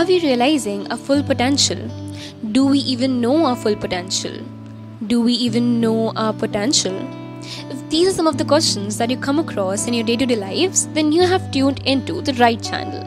Are we realizing our full potential? Do we even know our full potential? Do we even know our potential? If these are some of the questions that you come across in your day-to-day lives, then you have tuned into the right channel.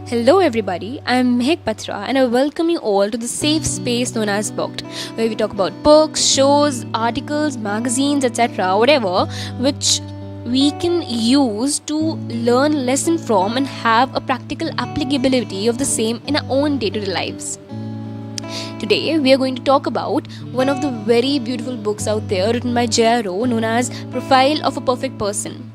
Hello everybody, I am Mehak Batra and I welcome you all to the safe space known as Booked, where we talk about books, shows, articles, magazines, etc., whatever, which we can use to learn lesson from and have a practical applicability of the same in our own day-to-day lives. Today, we are going to talk about one of the very beautiful books out there written by J.R.O. known as Profile of a Perfect Person.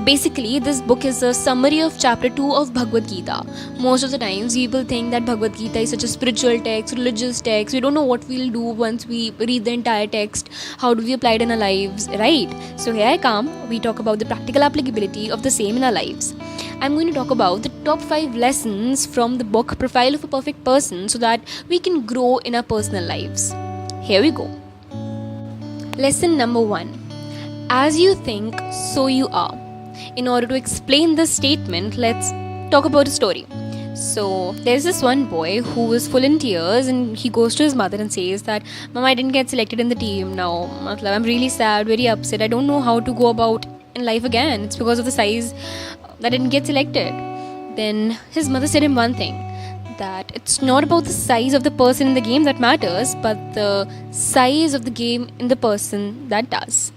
Basically, this book is a summary of chapter 2 of Bhagwat Gita. Most of the times, people think that Bhagwat Gita is such a spiritual text, religious text. We don't know what we'll do once we read the entire text. How do we apply it in our lives, right? So here I come. We talk about the practical applicability of the same in our lives. I'm going to talk about the top 5 lessons from the book Profile of a Perfect Person so that we can grow in our personal lives. Here we go. Lesson number 1. As you think, so you are. In order to explain this statement, let's talk about a story. So, there's this one boy who is full in tears and he goes to his mother and says that, Mama, I didn't get selected in the team now. I'm really sad, very upset. I don't know how to go about in life again. It's because of the size that I didn't get selected. Then his mother said him one thing, that it's not about the size of the person in the game that matters, but the size of the game in the person that does.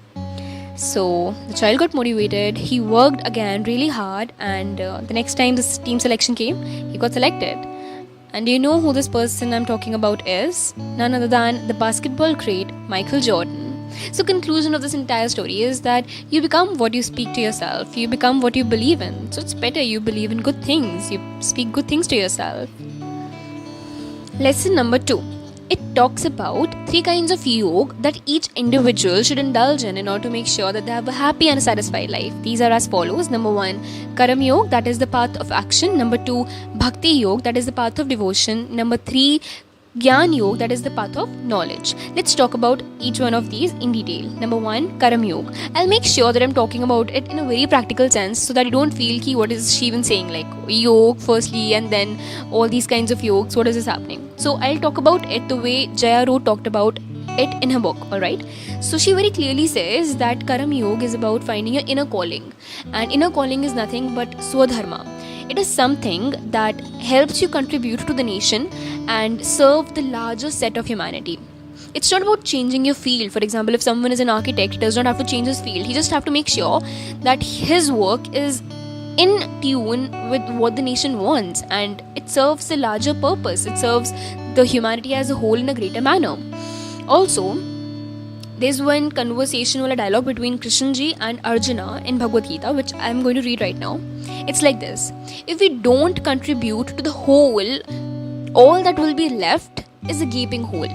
So the child got motivated, he worked again really hard, and the next time this team selection came, he got selected. And do you know who this person I'm talking about is? None other than the basketball great Michael Jordan. So conclusion of this entire story is that you become what you speak to yourself, you become what you believe in. So it's better you believe in good things, you speak good things to yourself. Lesson number 2. It talks about 3 kinds of yoga that each individual should indulge in order to make sure that they have a happy and a satisfied life. These are as follows. Number 1, Karam Yoga, that is the path of action. Number 2, Bhakti Yoga, that is the path of devotion. Number 3, Gyan Yoga, that is the path of knowledge. Let's talk about each one of these in detail. Number 1, Karam Yoga. I'll make sure that I'm talking about it in a very practical sense so that you don't feel ki what is she even saying, like yoga firstly and then all these kinds of yogas, what is this happening? So I'll talk about it the way J.R.O. talked about it in her book, alright? So she very clearly says that Karam Yoga is about finding your inner calling, and inner calling is nothing but Swadharma. It is something that helps you contribute to the nation and serve the larger set of humanity. It's not about changing your field. For example, if someone is an architect, he does not have to change his field. He just have to make sure that his work is in tune with what the nation wants, and it serves the larger purpose. It serves the humanity as a whole in a greater manner. Also, there's one conversation or a dialogue between Krishnji and Arjuna in Bhagwat Gita, which I'm going to read right now. It's like this. If we don't contribute to the whole, all that will be left is a gaping hole.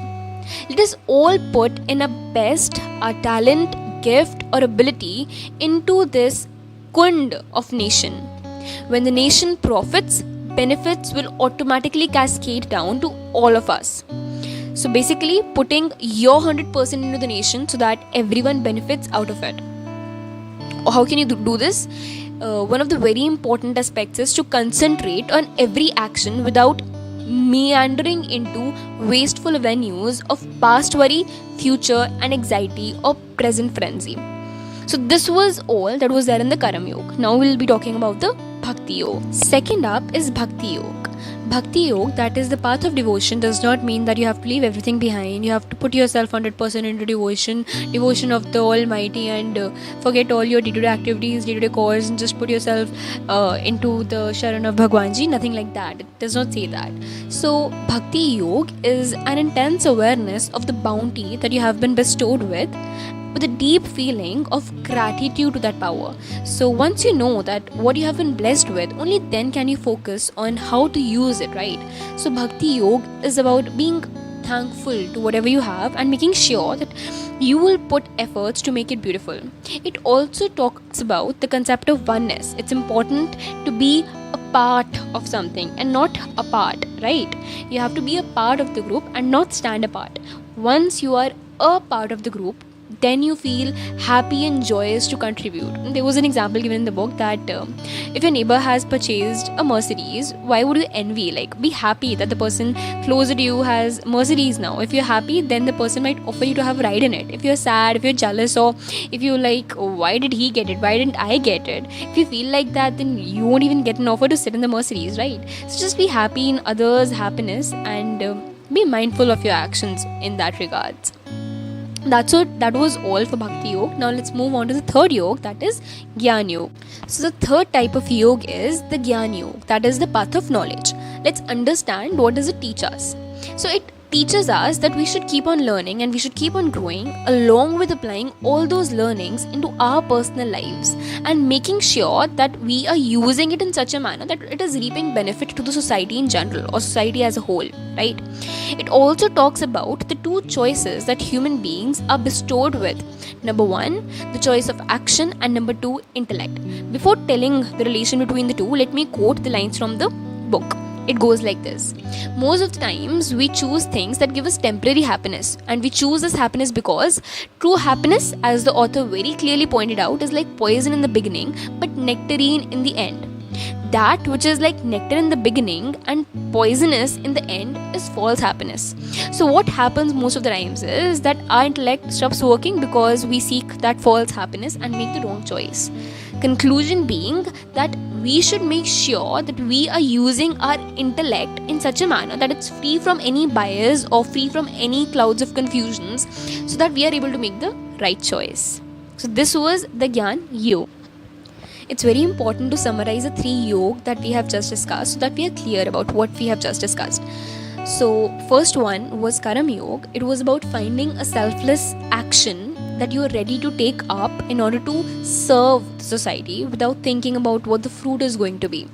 Let us all put in our best, our talent, gift or ability into this kund of nation. When the nation profits, benefits will automatically cascade down to all of us. So basically putting your 100% into the nation so that everyone benefits out of it. How can you do this? One of the very important aspects is to concentrate on every action without meandering into wasteful avenues of past worry, future and anxiety or present frenzy. So this was all that was there in the Karam Yoga. Now we'll be talking about the Bhakti Yoga. Second up is Bhakti Yoga. Bhakti Yoga, that is the path of devotion, does not mean that you have to leave everything behind. You have to put yourself 100% into devotion of the Almighty, and forget all your day-to-day activities, day-to-day chores, and just put yourself into the Sharan of Bhagwanji. Nothing like that. It does not say that. So Bhakti Yoga is an intense awareness of the bounty that you have been bestowed with a deep feeling of gratitude to that power. So once you know that what you have been blessed with, only then can you focus on how to use it, right? So Bhakti Yoga is about being thankful to whatever you have and making sure that you will put efforts to make it beautiful. It also talks about the concept of oneness. It's important to be a part of something and not apart, right? You have to be a part of the group and not stand apart. Once you are a part of the group, then you feel happy and joyous to contribute. There was an example given in the book that if your neighbor has purchased a Mercedes, why would you envy? Like, be happy that the person closer to you has Mercedes now. If you're happy, then the person might offer you to have a ride in it. If you're sad, if you're jealous, or if you're like, oh, why did he get it, why didn't I get it, if you feel like that, then you won't even get an offer to sit in the Mercedes, right? So just be happy in others' happiness, and be mindful of your actions in that regards. That was all for Bhakti Yoga. Now let's move on to the third yoga, that is Gyan Yoga. So the third type of yoga is the Gyan Yoga, that is the path of knowledge. Let's understand what does it teach us. So it teaches us that we should keep on learning and we should keep on growing, along with applying all those learnings into our personal lives and making sure that we are using it in such a manner that it is reaping benefit to the society in general, or society as a whole, right? It also talks about the two choices that human beings are bestowed with. Number one, the choice of action, and number two, intellect. Before telling the relation between the two, let me quote the lines from the book. It goes like this: most of the times we choose things that give us temporary happiness, and we choose this happiness because true happiness, as the author very clearly pointed out, is like poison in the beginning but nectarine in the end. That which is like nectar in the beginning and poisonous in the end is false happiness. So what happens most of the times is that our intellect stops working because we seek that false happiness and make the wrong choice. Conclusion being that we should make sure that we are using our intellect in such a manner that it's free from any bias or free from any clouds of confusions, so that we are able to make the right choice. So this was the Gyan Yoga. It's very important to summarize the three yoga that we have just discussed so that we are clear about what we have just discussed. So first one was Karam Yoga. It was about finding a selfless action that you are ready to take up in order to serve the society without thinking about what the fruit is going to be.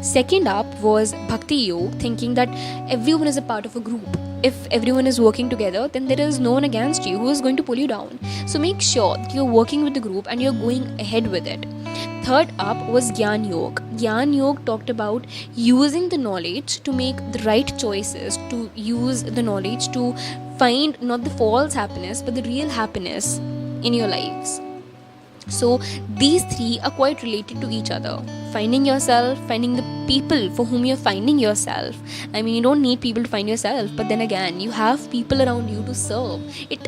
Second up was Bhakti Yoga, thinking that everyone is a part of a group. If everyone is working together, then there is no one against you who is going to pull you down. So make sure that you're working with the group and you're going ahead with it. Third up was Gyan Yoga. Gyan Yoga talked about using the knowledge to make the right choices, to use the knowledge to find not the false happiness but the real happiness in your lives. So these three are quite related to each other. Finding yourself, finding the people for whom you're finding yourself. I mean, you don't need people to find yourself, but then again, you have people around you to serve. It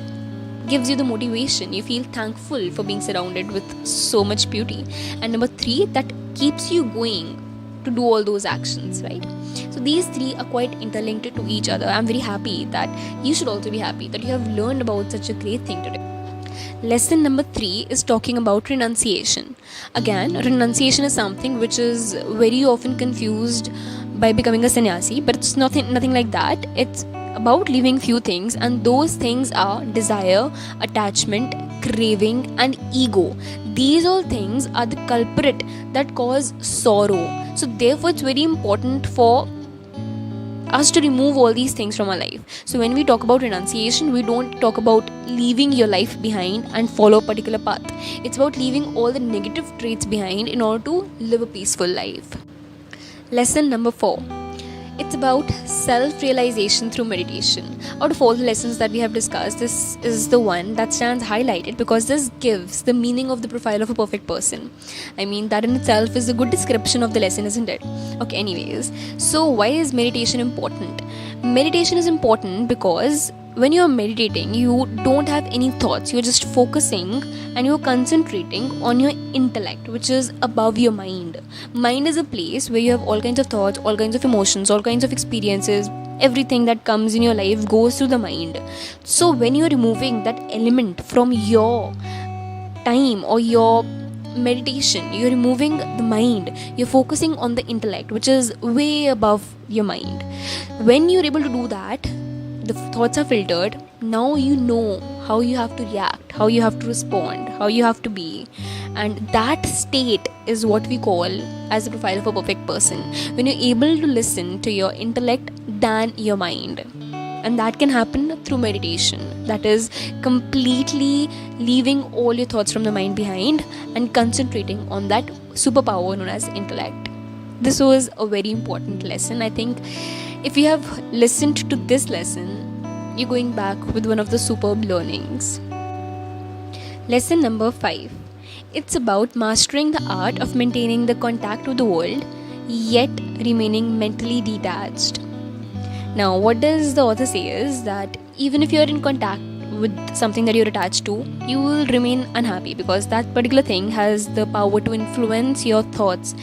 gives you the motivation. You feel thankful for being surrounded with so much beauty. And number three, that keeps you going to do all those actions, right? So these three are quite interlinked to each other. I'm very happy that you should also be happy that you have learned about such a great thing today. Lesson number 3 is talking about renunciation. Again, renunciation is something which is very often confused by becoming a sannyasi, but it's nothing like that. It's about leaving few things, and those things are desire, attachment, craving, and ego. These all things are the culprit that cause sorrow. So therefore it's very important for us to remove all these things from our life. So when we talk about renunciation, we don't talk about leaving your life behind and follow a particular path. It's about leaving all the negative traits behind in order to live a peaceful life. Lesson number 4. It's about self-realization through meditation. Out of all the lessons that we have discussed, this is the one that stands highlighted because this gives the meaning of the profile of a perfect person. I mean, that in itself is a good description of the lesson, isn't it? Okay, anyways. So why is meditation important? Meditation is important because when you're meditating, you don't have any thoughts. You're just focusing and you're concentrating on your intellect, which is above your mind. Mind is a place where you have all kinds of thoughts, all kinds of emotions, all kinds of experiences. Everything that comes in your life goes through the mind. So when you're removing that element from your time or your meditation, you're removing the mind, you're focusing on the intellect, which is way above your mind. When you're able to do that, the thoughts are filtered. Now you know how you have to react, how you have to respond, how you have to be. And that state is what we call as the profile of a perfect person. When you're able to listen to your intellect than your mind. And that can happen through meditation. That is completely leaving all your thoughts from the mind behind and concentrating on that superpower known as intellect. This was a very important lesson. I think if you have listened to this lesson, you're going back with one of the superb learnings. Lesson number 5. It's about mastering the art of maintaining the contact with the world, yet remaining mentally detached. Now, what does the author say is that even if you're in contact with something that you're attached to, you will remain unhappy because that particular thing has the power to influence your thoughts,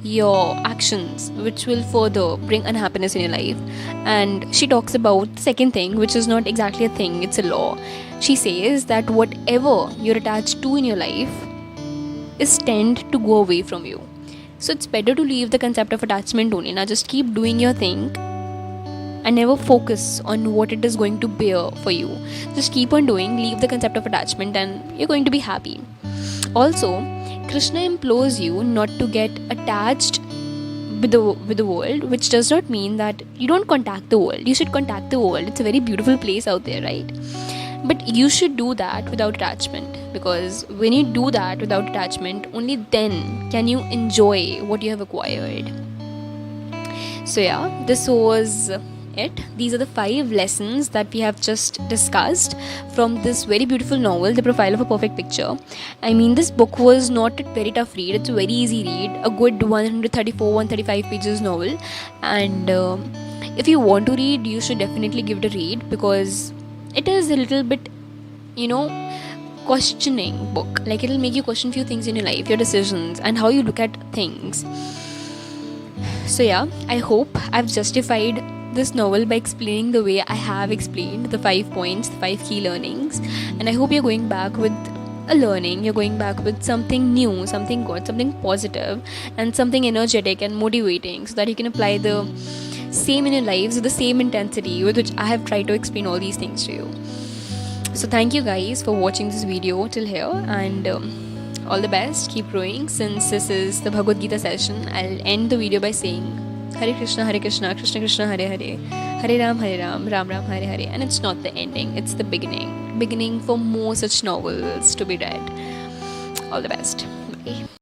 your actions, which will further bring unhappiness in your life. And she talks about the second thing, which is not exactly a thing, it's a law. She says that whatever you're attached to in your life is tend to go away from you. So it's better to leave the concept of attachment only. Now just keep doing your thing and never focus on what it is going to bear for you. Just keep on doing, leave the concept of attachment, and you're going to be happy. Also, Krishna implores you not to get attached with the world, which does not mean that you don't contact the world. You should contact the world. It's a very beautiful place out there, right? But you should do that without attachment, because when you do that without attachment, only then can you enjoy what you have acquired. So yeah, this was it. These are the 5 lessons that we have just discussed from this very beautiful novel, The Profile of a Perfect Picture. I mean, this book was not a very tough read. It's a very easy read, a good 135 pages novel. And if you want to read, you should definitely give it a read, because it is a little bit, questioning book. Like, it'll make you question few things in your life, your decisions, and how you look at things. So yeah, I hope I've justified this novel by explaining the way I have explained the 5 points, the 5 key learnings, and I hope you're going back with a learning, you're going back with something new, something good, something positive, and something energetic and motivating, so that you can apply the same in your lives with the same intensity with which I have tried to explain all these things to you. So thank you guys for watching this video till here, and all the best, keep growing. Since this is the Bhagwat Gita session, I'll end the video by saying Hare Krishna, Krishna Krishna, Hare Hare, Hare Ram, Ram Ram, Hare Hare. And it's not the ending, it's the beginning for more such novels to be read. All the best. Bye.